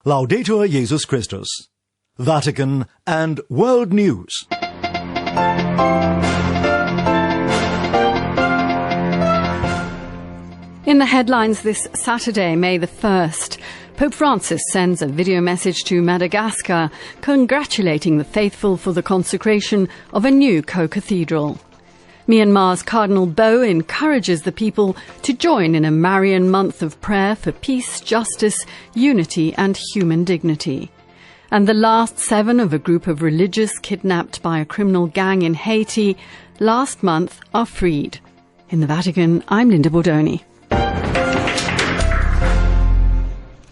Laudetur Jesus Christus. Vatican and World News. In the headlines this Saturday, May the 1st, Pope Francis sends a video message to Madagascar congratulating the faithful for the consecration of a new co-cathedral. Myanmar's Cardinal Bo encourages the people to join in a Marian month of prayer for peace, justice, unity and human dignity. And the last 7 of a group of religious kidnapped by a criminal gang in Haiti last month are freed. In the Vatican, I'm Linda Bordoni.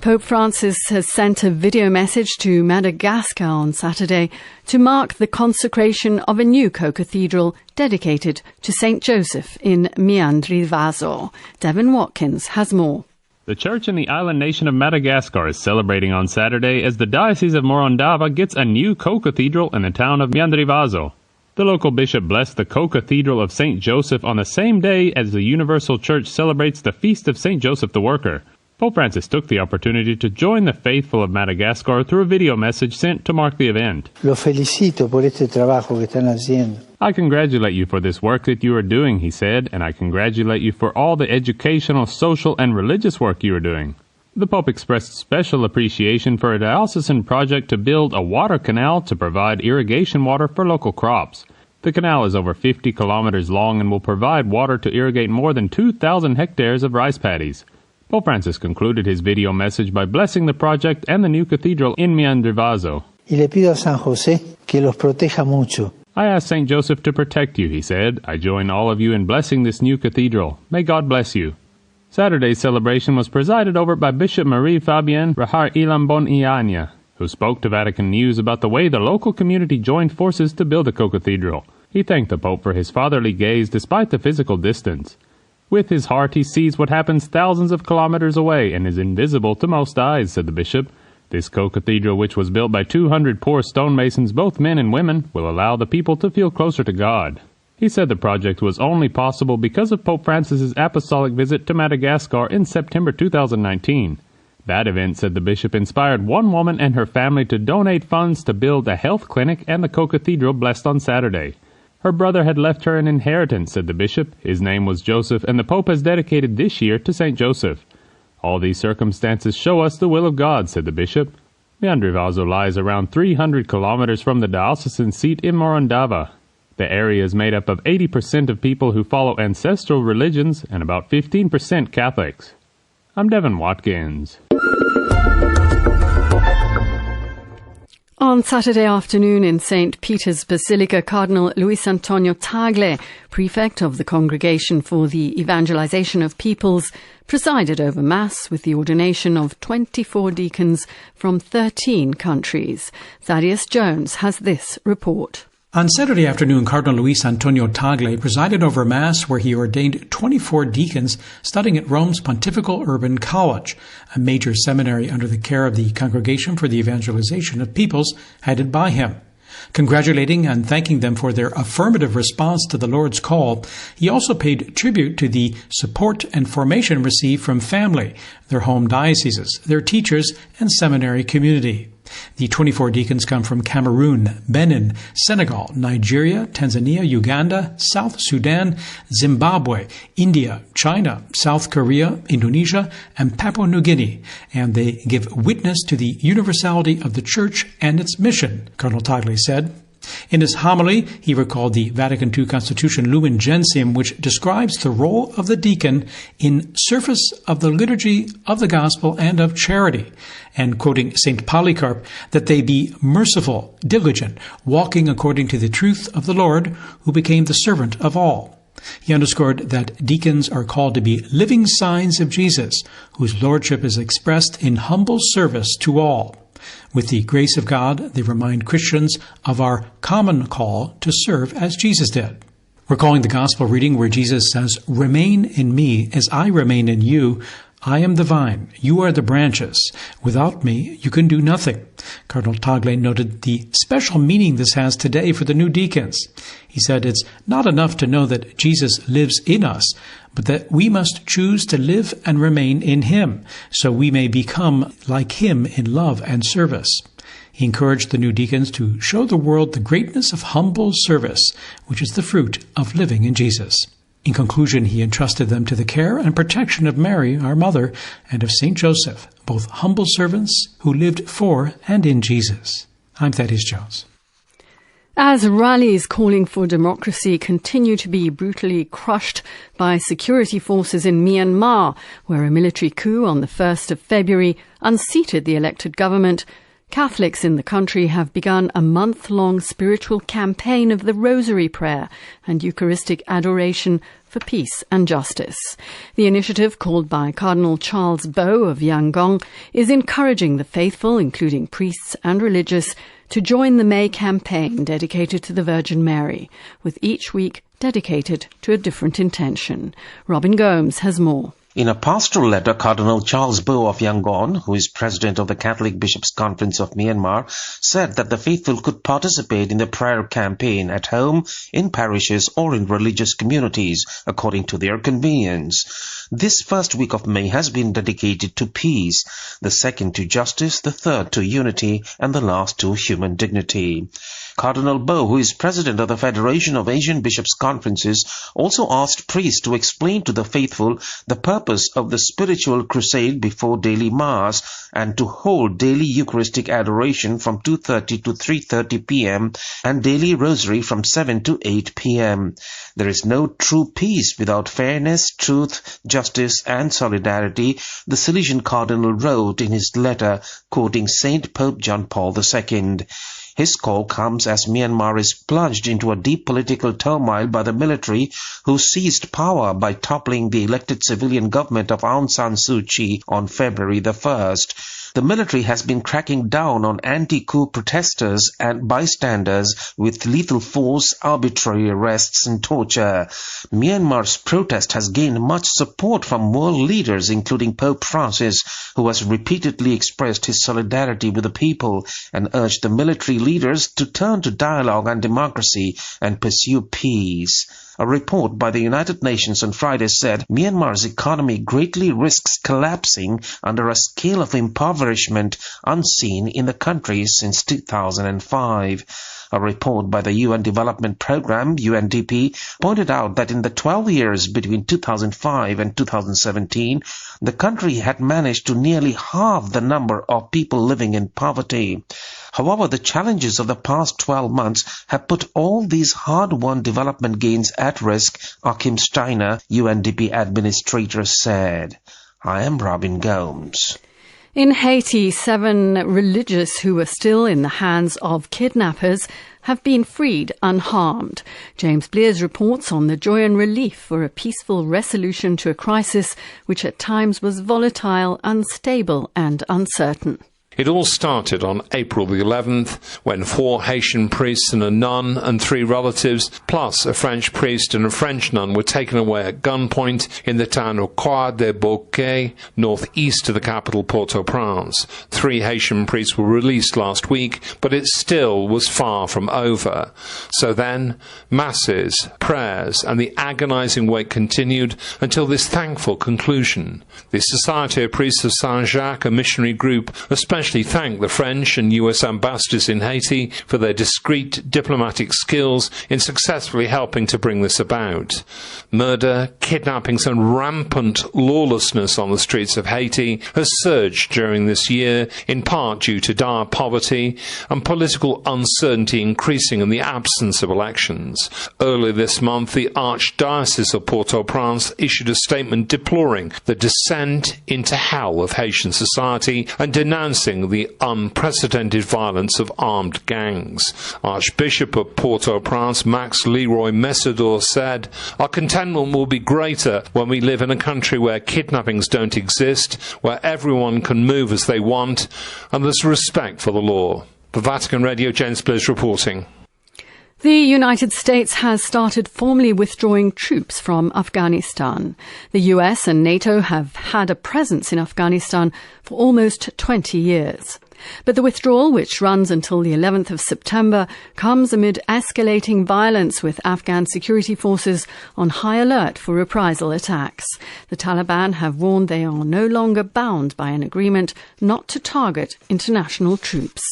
Pope Francis has sent a video message to Madagascar on Saturday to mark the consecration of a new co-cathedral dedicated to St. Joseph in Miandrivazo. Devin Watkins has more. The church in the island nation of Madagascar is celebrating on Saturday as the Diocese of Morondava gets a new co-cathedral in the town of Miandrivazo. The local bishop blessed the co-cathedral of St. Joseph on the same day as the Universal Church celebrates the feast of St. Joseph the Worker. Pope Francis took the opportunity to join the faithful of Madagascar through a video message sent to mark the event. Lo felicito por este trabajo que están haciendo. I congratulate you for this work that you are doing, he said, and I congratulate you for all the educational, social, and religious work you are doing. The Pope expressed special appreciation for a diocesan project to build a water canal to provide irrigation water for local crops. The canal is over 50 kilometers long and will provide water to irrigate more than 2,000 hectares of rice paddies. Pope Francis concluded his video message by blessing the project and the new cathedral in Miandrivazo. Y le pido a San José que los proteja mucho. I ask St. Joseph to protect you, he said. I join all of you in blessing this new cathedral. May God bless you. Saturday's celebration was presided over by Bishop Marie-Fabienne Rahar Ilambon Ianya, who spoke to Vatican News about the way the local community joined forces to build a co-cathedral. He thanked the Pope for his fatherly gaze despite the physical distance. With his heart he sees what happens thousands of kilometers away and is invisible to most eyes, said the bishop. This co-cathedral, which was built by 200 poor stonemasons, both men and women, will allow the people to feel closer to God. He said the project was only possible because of Pope Francis's apostolic visit to Madagascar in September 2019. That event, said the bishop, inspired one woman and her family to donate funds to build a health clinic and the co-cathedral blessed on Saturday. Her brother had left her an inheritance, said the bishop. His name was Joseph, and the Pope has dedicated this year to St. Joseph. All these circumstances show us the will of God, said the bishop. Miandrivazo lies around 300 kilometers from the diocesan seat in Morondava. The area is made up of 80% of people who follow ancestral religions and about 15% Catholics. I'm Devin Watkins. On Saturday afternoon in St. Peter's Basilica, Cardinal Luis Antonio Tagle, prefect of the Congregation for the Evangelization of Peoples, presided over Mass with the ordination of 24 deacons from 13 countries. Thaddeus Jones has this report. On Saturday afternoon, Cardinal Luis Antonio Tagle presided over Mass where he ordained 24 deacons studying at Rome's Pontifical Urban College, a major seminary under the care of the Congregation for the Evangelization of Peoples, headed by him. Congratulating and thanking them for their affirmative response to the Lord's call, he also paid tribute to the support and formation received from family, their home dioceses, their teachers, and seminary community. The 24 deacons come from Cameroon, Benin, Senegal, Nigeria, Tanzania, Uganda, South Sudan, Zimbabwe, India, China, South Korea, Indonesia, and Papua New Guinea, and they give witness to the universality of the Church and its mission, Cardinal Tagle said. In his homily, he recalled the Vatican II Constitution Lumen Gentium, which describes the role of the deacon in service of the liturgy of the gospel and of charity, and quoting St. Polycarp, that they be merciful, diligent, walking according to the truth of the Lord, who became the servant of all. He underscored that deacons are called to be living signs of Jesus, whose lordship is expressed in humble service to all. With the grace of God, they remind Christians of our common call to serve as Jesus did. Recalling the gospel reading where Jesus says, "Remain in me as I remain in you. I am the vine, you are the branches. Without me, you can do nothing." Cardinal Tagle noted the special meaning this has today for the new deacons. He said it's not enough to know that Jesus lives in us, but that we must choose to live and remain in him, so we may become like him in love and service. He encouraged the new deacons to show the world the greatness of humble service, which is the fruit of living in Jesus. In conclusion, he entrusted them to the care and protection of Mary, our mother, and of St. Joseph, both humble servants who lived for and in Jesus. I'm Thaddeus Jones. As rallies calling for democracy continue to be brutally crushed by security forces in Myanmar, where a military coup on the 1st of February unseated the elected government, Catholics in the country have begun a month-long spiritual campaign of the Rosary Prayer and Eucharistic adoration for peace and justice. The initiative, called by Cardinal Charles Bo of Yangon, is encouraging the faithful, including priests and religious, to join the May campaign dedicated to the Virgin Mary, with each week dedicated to a different intention. Robin Gomes has more. In a pastoral letter, Cardinal Charles Bo of Yangon, who is president of the Catholic Bishops' Conference of Myanmar, said that the faithful could participate in the prayer campaign at home, in parishes or in religious communities, according to their convenience. This first week of May has been dedicated to peace, the second to justice, the third to unity, and the last to human dignity. Cardinal Bo, who is president of the Federation of Asian Bishops' Conferences, also asked priests to explain to the faithful the purpose of the spiritual crusade before daily Mass and to hold daily Eucharistic adoration from 2:30 to 3:30 p.m. and daily Rosary from 7 to 8 p.m. There is no true peace without fairness, truth, justice and solidarity, the Salesian Cardinal wrote in his letter, quoting Saint Pope John Paul II. His call comes as Myanmar is plunged into a deep political turmoil by the military, who seized power by toppling the elected civilian government of Aung San Suu Kyi on February the 1st. The military has been cracking down on anti-coup protesters and bystanders with lethal force, arbitrary arrests and torture. Myanmar's protest has gained much support from world leaders, including Pope Francis, who has repeatedly expressed his solidarity with the people and urged the military leaders to turn to dialogue and democracy and pursue peace. A report by the United Nations on Friday said Myanmar's economy greatly risks collapsing under a scale of impoverishment unseen in the country since 2005. A report by the UN Development Programme, UNDP, pointed out that in the 12 years between 2005 and 2017, the country had managed to nearly halve the number of people living in poverty. However, the challenges of the past 12 months have put all these hard-won development gains at risk, Achim Steiner, UNDP administrator, said. I am Robin Gomes. In Haiti, 7 religious who were still in the hands of kidnappers have been freed unharmed. James Blears reports on the joy and relief for a peaceful resolution to a crisis which at times was volatile, unstable and uncertain. It all started on April the 11th, when 4 Haitian priests and a nun and 3 relatives, plus a French priest and a French nun, were taken away at gunpoint in the town of Croix-des-Bouquets, northeast of the capital Port-au-Prince. 3 Haitian priests were released last week, but it still was far from over. So then, masses, prayers, and the agonizing wait continued until this thankful conclusion. The Society of Priests of Saint-Jacques, a missionary group, especially thank the French and US ambassadors in Haiti for their discreet diplomatic skills in successfully helping to bring this about. Murder, kidnappings and rampant lawlessness on the streets of Haiti has surged during this year, in part due to dire poverty and political uncertainty increasing in the absence of elections. Earlier this month, the Archdiocese of Port-au-Prince issued a statement deploring the descent into hell of Haitian society and denouncing the unprecedented violence of armed gangs. Archbishop of Port-au-Prince, Max Leroy Messidor, said, "Our contentment will be greater when we live in a country where kidnappings don't exist, where everyone can move as they want, and there's respect for the law." For Vatican Radio, James Bliss reporting. The United States has started formally withdrawing troops from Afghanistan. The US and NATO have had a presence in Afghanistan for almost 20 years. But the withdrawal, which runs until the 11th of September, comes amid escalating violence, with Afghan security forces on high alert for reprisal attacks. The Taliban have warned they are no longer bound by an agreement not to target international troops.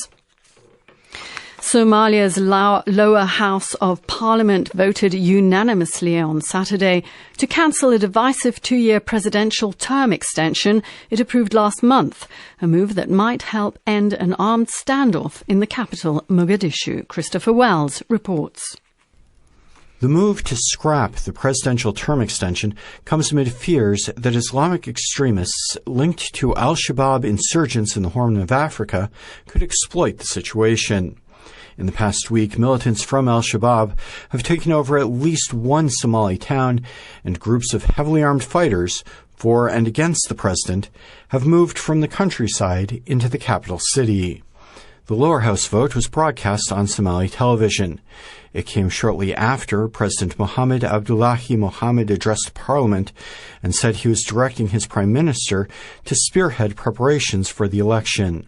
Somalia's lower house of parliament voted unanimously on Saturday to cancel a divisive 2-year presidential term extension it approved last month, a move that might help end an armed standoff in the capital, Mogadishu. Christopher Wells reports. The move to scrap the presidential term extension comes amid fears that Islamic extremists linked to al-Shabaab insurgents in the Horn of Africa could exploit the situation. In the past week, militants from al-Shabaab have taken over at least one Somali town, and groups of heavily armed fighters for and against the president have moved from the countryside into the capital city. The lower house vote was broadcast on Somali television. It came shortly after President Mohamed Abdullahi Mohamed addressed Parliament and said he was directing his prime minister to spearhead preparations for the election.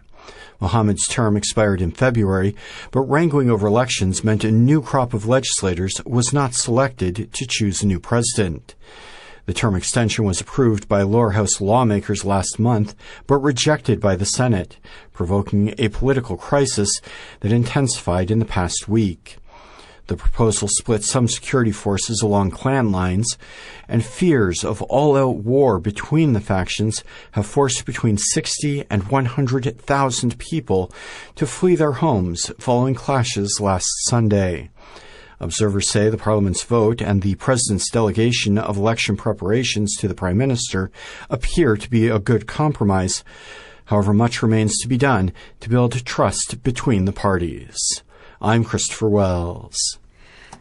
Mohamed's term expired in February, but wrangling over elections meant a new crop of legislators was not selected to choose a new president. The term extension was approved by lower house lawmakers last month, but rejected by the Senate, provoking a political crisis that intensified in the past week. The proposal split some security forces along clan lines, and fears of all-out war between the factions have forced between 60 and 100,000 people to flee their homes following clashes last Sunday. Observers say the Parliament's vote and the President's delegation of election preparations to the Prime Minister appear to be a good compromise. However, much remains to be done to build trust between the parties. I'm Christopher Wells.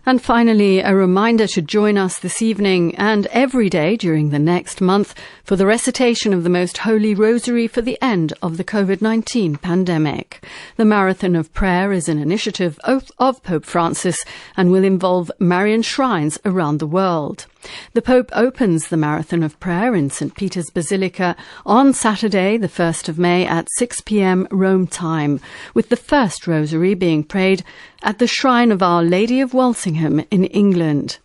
And finally, a reminder to join us this evening and every day during the next month for the recitation of the Most Holy Rosary for the end of the COVID-19 pandemic. The Marathon of Prayer is an initiative of Pope Francis and will involve Marian shrines around the world. The Pope opens the Marathon of Prayer in St. Peter's Basilica on Saturday, the 1st of May at 6 p.m. Rome time, with the first rosary being prayed at the shrine of Our Lady of Walsingham in England.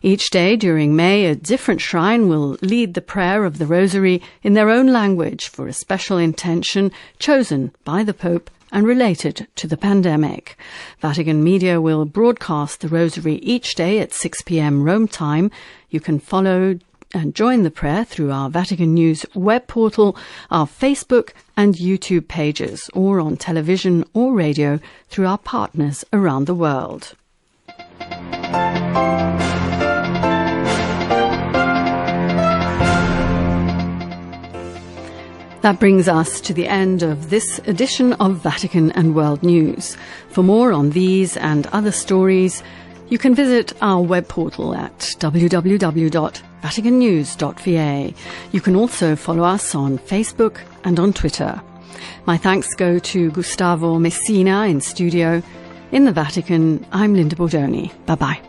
Each day during May, a different shrine will lead the prayer of the rosary in their own language for a special intention chosen by the Pope and related to the pandemic. Vatican Media will broadcast the rosary each day at 6 p.m. Rome time. You can follow and join the prayer through our Vatican News web portal, our Facebook and YouTube pages, or on television or radio through our partners around the world. That brings us to the end of this edition of Vatican and World News. For more on these and other stories, you can visit our web portal at www.vaticannews.va. You can also follow us on Facebook and on Twitter. My thanks go to Gustavo Messina in studio. In the Vatican, I'm Linda Bordoni. Bye-bye.